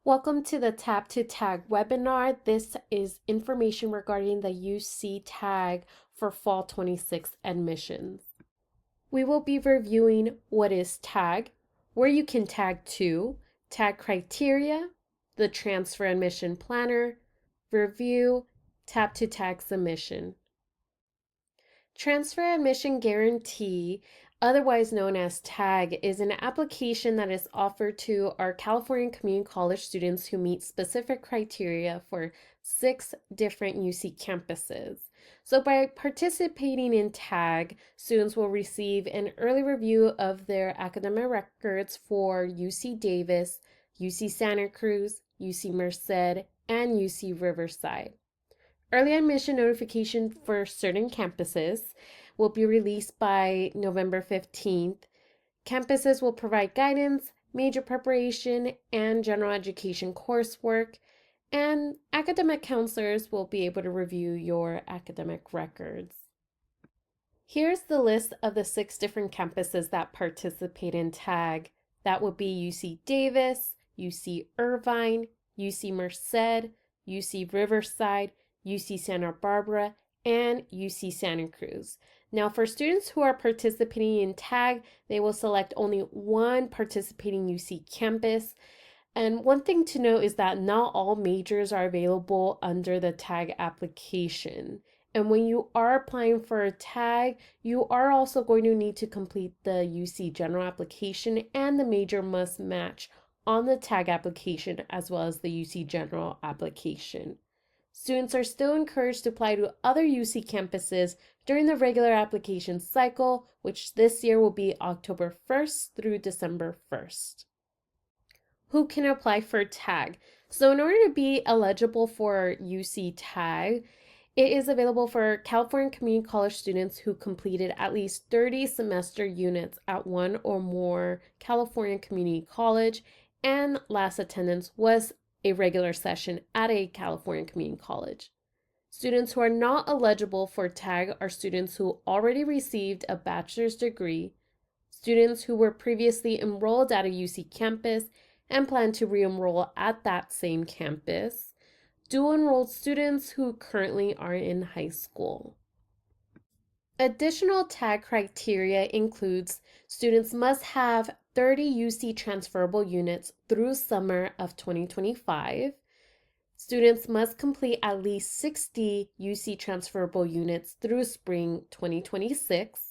Welcome to the Tap to Tag webinar. This is information regarding the UC Tag for Fall 26 admissions. We will be reviewing what is tag, where you can tag to, tag criteria, the transfer admission planner, review, Tap to Tag submission. Transfer Admission Guarantee, otherwise known as TAG, is an application that is offered to our California Community College students who meet specific criteria for 6 different UC campuses. So by participating in TAG, students will receive an early review of their academic records for UC Davis, UC Santa Cruz, UC Merced, and UC Riverside. Early admission notification for certain campuses will be released by November 15th. Campuses will provide guidance, major preparation, and general education coursework, and academic counselors will be able to review your academic records. Here's the list of the 6 different campuses that participate in TAG. That would be UC Davis, UC Irvine, UC Merced, UC Riverside, UC Santa Barbara, and UC Santa Cruz. Now, for students who are participating in TAG, they will select only one participating UC campus. And one thing to note is that not all majors are available under the TAG application. And when you are applying for a TAG, you are also going to need to complete the UC general application, and the major must match on the TAG application as well as the UC general application. Students are still encouraged to apply to other UC campuses during the regular application cycle, which this year will be October 1st through December 1st. Who can apply for TAG? So in order to be eligible for UC TAG, it is available for California Community College students who completed at least 30 semester units at one or more California Community College, and last attendance was a regular session at a California Community College. Students who are not eligible for TAG are students who already received a bachelor's degree, students who were previously enrolled at a UC campus and plan to re-enroll at that same campus, dual-enrolled students who currently are in high school. Additional TAG criteria includes students must have 30 UC transferable units through summer of 2025. Students must complete at least 60 UC transferable units through spring 2026.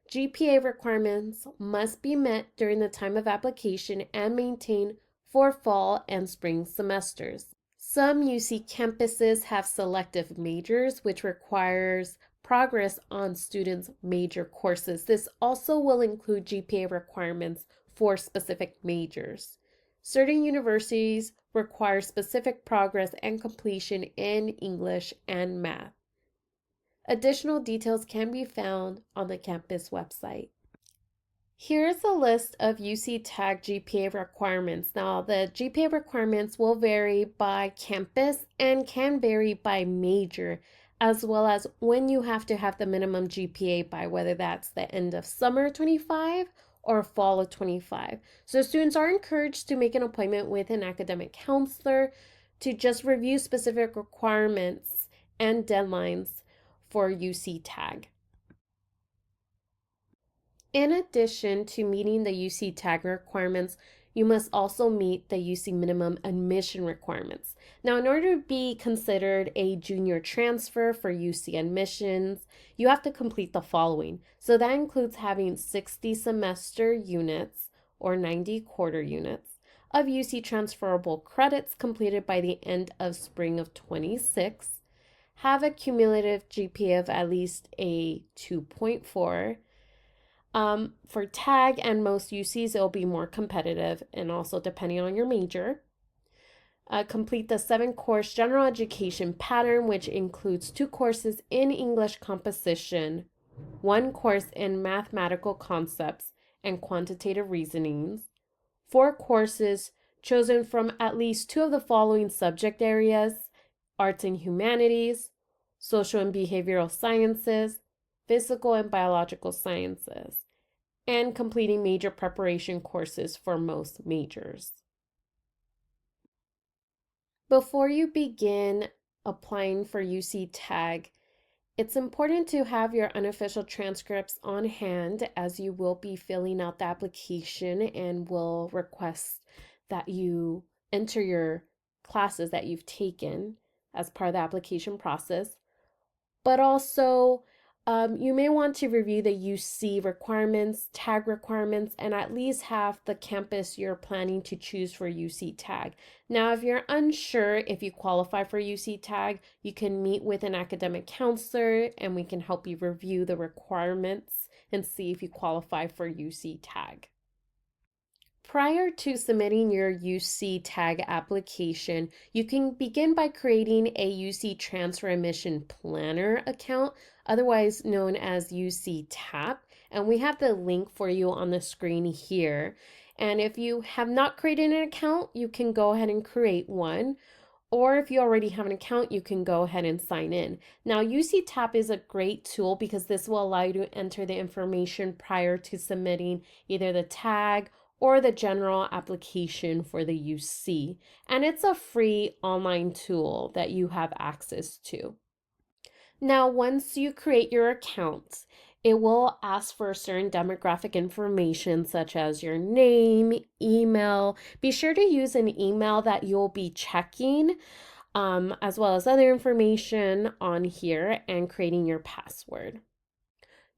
GPA requirements must be met during the time of application and maintained for fall and spring semesters. Some UC campuses have selective majors, which requires progress on students' major courses. This also will include GPA requirements for specific majors. Certain universities require specific progress and completion in English and math. Additional details can be found on the campus website. Here's a list of UC TAG GPA requirements. Now, the GPA requirements will vary by campus and can vary by major, as well as when you have to have the minimum GPA by, whether that's the end of summer 25 or fall of 25. So students are encouraged to make an appointment with an academic counselor to just review specific requirements and deadlines for UC TAG. In addition to meeting the UC TAG requirements, you must also meet the UC minimum admission requirements. Now, in order to be considered a junior transfer for UC admissions, you have to complete the following. So that includes having 60 semester units or 90 quarter units of UC transferable credits completed by the end of spring of 26, have a cumulative GPA of at least a 2.4. For TAG and most UCs, it'll be more competitive and also depending on your major. Complete the 7-course general education pattern, which includes 2 courses in English composition, 1 course in mathematical concepts and quantitative reasonings, 4 courses chosen from at least 2 of the following subject areas: arts and humanities, social and behavioral sciences, physical and biological sciences, and completing major preparation courses for most majors. Before you begin applying for UC Tag, it's important to have your unofficial transcripts on hand as you will be filling out the application and will request that you enter your classes that you've taken as part of the application process. But also, you may want to review the UC requirements, tag requirements, and at least have the campus you're planning to choose for UC tag. Now, if you're unsure if you qualify for UC tag, you can meet with an academic counselor and we can help you review the requirements and see if you qualify for UC tag. Prior to submitting your UC tag application, you can begin by creating a UC Transfer Admission Planner account, otherwise known as UC TAP, and we have the link for you on the screen here. And if you have not created an account, you can go ahead and create one. Or if you already have an account, you can go ahead and sign in. Now, UC TAP is a great tool because this will allow you to enter the information prior to submitting either the tag or the general application for the UC. And it's a free online tool that you have access to. Now, once you create your account, it will ask for certain demographic information such as your name, email. Be sure to use an email that you'll be checking, as well as other information on here and creating your password.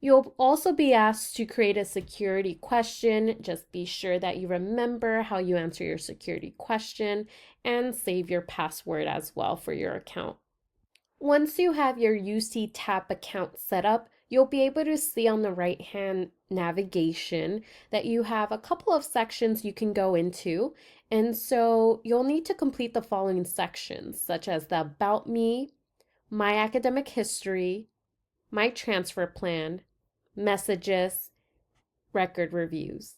You'll also be asked to create a security question. Just be sure that you remember how you answer your security question and save your password as well for your account. Once you have your UC TAP account set up, you'll be able to see on the right-hand navigation that you have a couple of sections you can go into. And so you'll need to complete the following sections, such as the About Me, My Academic History, My Transfer Plan, Messages, Record Reviews.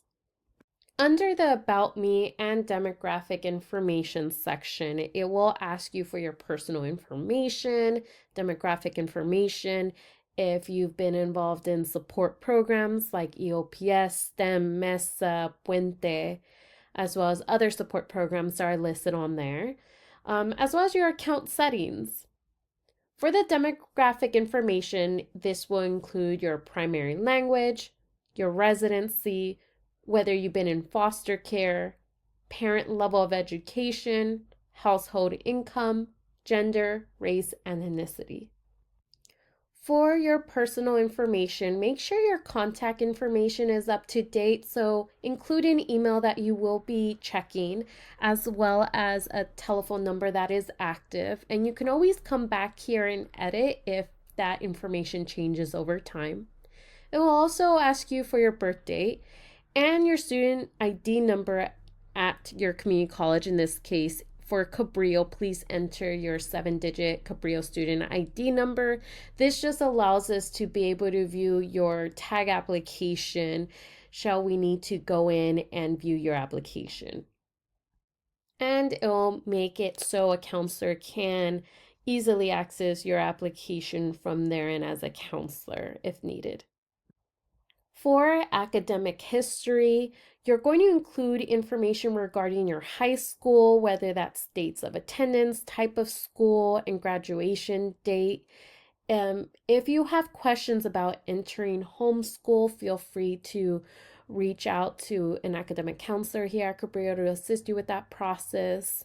Under the About Me and Demographic Information section, it will ask you for your personal information, demographic information, if you've been involved in support programs like EOPS, STEM, MESA, Puente, as well as other support programs that are listed on there, as well as your account settings. For the demographic information, this will include your primary language, your residency, whether you've been in foster care, parent level of education, household income, gender, race, and ethnicity. For your personal information, make sure your contact information is up to date, so include an email that you will be checking, as well as a telephone number that is active. And you can always come back here and edit if that information changes over time. It will also ask you for your birth date and your student ID number at your community college. In this case, for Cabrillo, please enter your 7-digit Cabrillo student ID number. This just allows us to be able to view your tag application, shall we need to go in and view your application. And it will make it so a counselor can easily access your application from there and as a counselor if needed. For academic history, you're going to include information regarding your high school, whether that's dates of attendance, type of school, and graduation date. If you have questions about entering homeschool, feel free to reach out to an academic counselor here at Cabrillo to assist you with that process.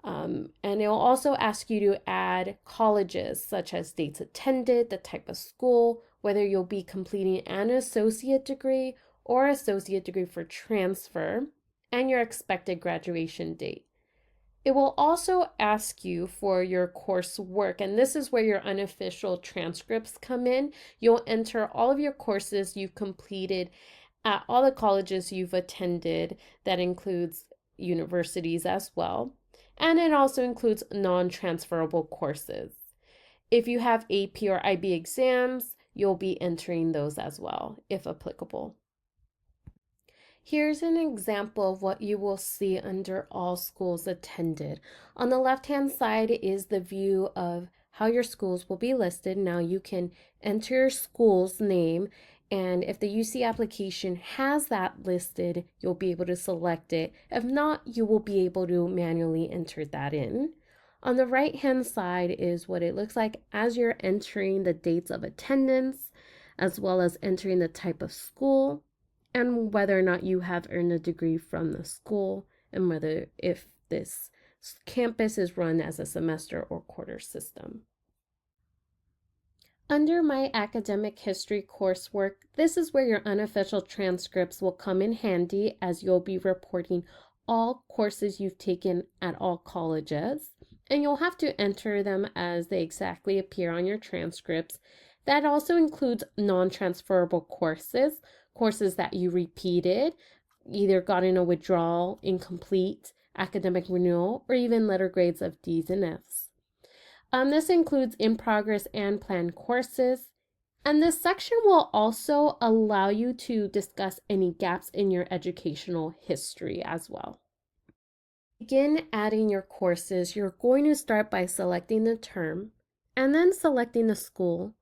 And it will also ask you to add colleges such as dates attended, the type of school, whether you'll be completing an associate degree or associate degree for transfer, and your expected graduation date. It will also ask you for your coursework, and this is where your unofficial transcripts come in. You'll enter all of your courses you've completed at all the colleges you've attended. That includes universities as well. And it also includes non-transferable courses. If you have AP or IB exams, you'll be entering those as well, if applicable. Here's an example of what you will see under all schools attended. On the left-hand side is the view of how your schools will be listed. Now you can enter your school's name, and if the UC application has that listed, you'll be able to select it. If not, you will be able to manually enter that in. On the right hand side is what it looks like as you're entering the dates of attendance, as well as entering the type of school and whether or not you have earned a degree from the school, and whether if this campus is run as a semester or quarter system. Under my academic history coursework, this is where your unofficial transcripts will come in handy, as you'll be reporting all courses you've taken at all colleges, and you'll have to enter them as they exactly appear on your transcripts. That also includes non-transferable courses, courses that you repeated, either got in a withdrawal, incomplete, academic renewal, or even letter grades of D's and F's. This includes in progress and planned courses. And this section will also allow you to discuss any gaps in your educational history as well. Begin adding your courses. You're going to start by selecting the term and then selecting the school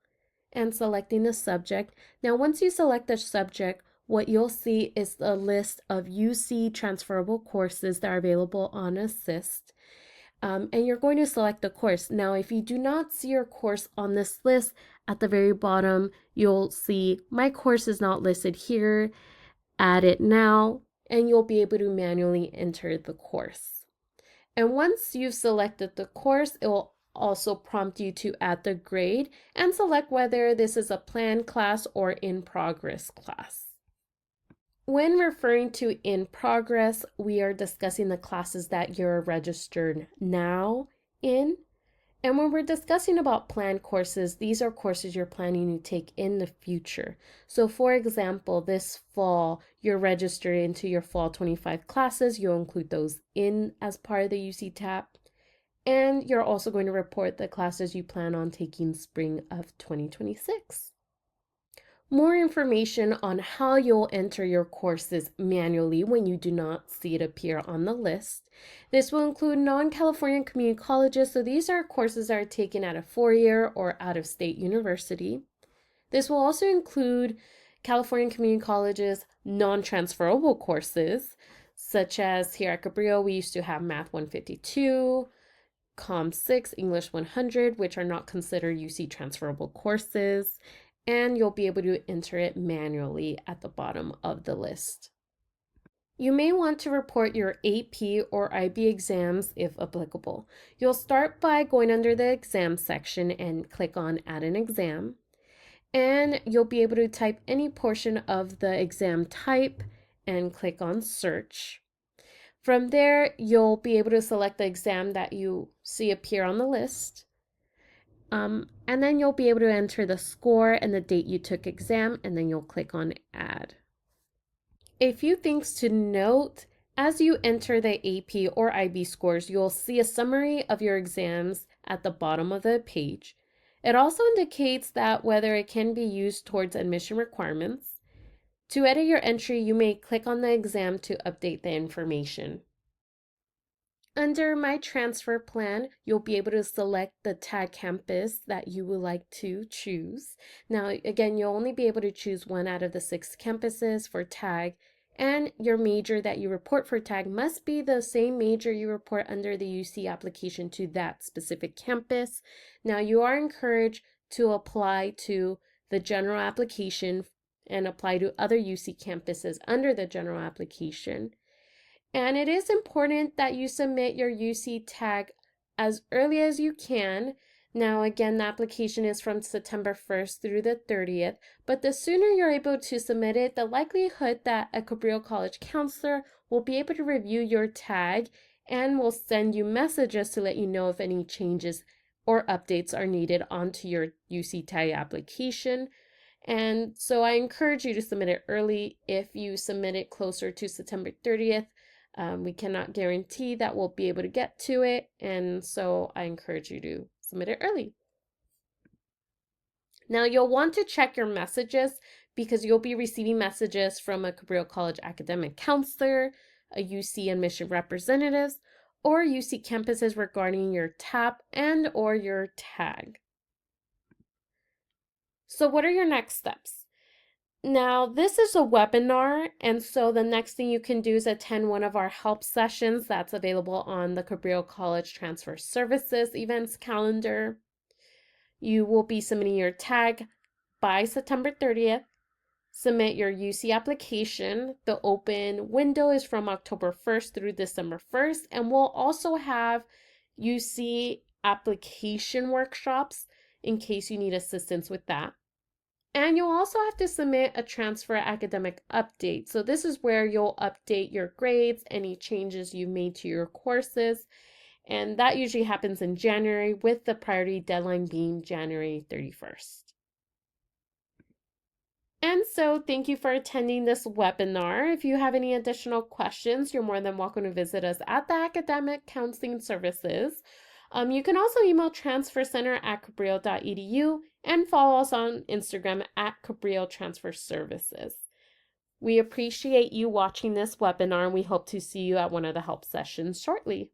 and selecting the subject. Now, once you select the subject, what you'll see is the list of UC transferable courses that are available on Assist. And you're going to select the course. Now, if you do not see your course on this list, at the very bottom, you'll see my course is not listed here, add it now, and you'll be able to manually enter the course. And once you've selected the course, it will also prompt you to add the grade and select whether this is a planned class or in progress class. When referring to in progress, we are discussing the classes that you're registered now in. And when we're discussing about planned courses, these are courses you're planning to take in the future. So for example, this fall, you're registered into your fall 25 classes. You'll include those in as part of the UC TAP. And you're also going to report the classes you plan on taking spring of 2026. More information on how you'll enter your courses manually when you do not see it appear on the list. This will include non-California community colleges, so these are courses that are taken at a four-year or out-of-state university. This will also include California community colleges non-transferable courses, such as here at Cabrillo, we used to have Math 152, Com 6, English 100, which are not considered UC transferable courses, and you'll be able to enter it manually at the bottom of the list. You may want to report your AP or IB exams if applicable. You'll start by going under the exam section and click on Add an Exam, and you'll be able to type any portion of the exam type and click on Search. From there, you'll be able to select the exam that you see appear on the list. And then you'll be able to enter the score and the date you took exam, and then you'll click on Add. A few things to note: as you enter the AP or IB scores, you'll see a summary of your exams at the bottom of the page. It also indicates that whether it can be used towards admission requirements. To edit your entry, you may click on the exam to update the information. Under My Transfer Plan, you'll be able to select the TAG campus that you would like to choose. Now, again, you'll only be able to choose one out of the 6 campuses for TAG, and your major that you report for TAG must be the same major you report under the UC application to that specific campus. Now, you are encouraged to apply to the general application and apply to other UC campuses under the general application. And it is important that you submit your UC tag as early as you can. Now, again, the application is from September 1st through the 30th, but the sooner you're able to submit it, the likelihood that a Cabrillo College counselor will be able to review your tag and will send you messages to let you know if any changes or updates are needed onto your UC tag application. And so I encourage you to submit it early. If you submit it closer to September 30th, we cannot guarantee that we'll be able to get to it, and so I encourage you to submit it early. Now, you'll want to check your messages because you'll be receiving messages from a Cabrillo College academic counselor, a UC admission representatives, or UC campuses regarding your TAP and or your tag. So what are your next steps? Now, this is a webinar, and so the next thing you can do is attend one of our help sessions that's available on the Cabrillo College Transfer Services events calendar. You will be submitting your tag by September 30th. Submit your UC application. The open window is from October 1st through December 1st, and we'll also have UC application workshops in case you need assistance with that. And you'll also have to submit a transfer academic update. So this is where you'll update your grades, any changes you've made to your courses, and that usually happens in January with the priority deadline being January 31st. And so thank you for attending this webinar. If you have any additional questions, you're more than welcome to visit us at the Academic Counseling Services. You can also email transfercenter@cabrillo.edu and follow us on Instagram at Cabrillo Transfer Services. We appreciate you watching this webinar, and we hope to see you at one of the help sessions shortly.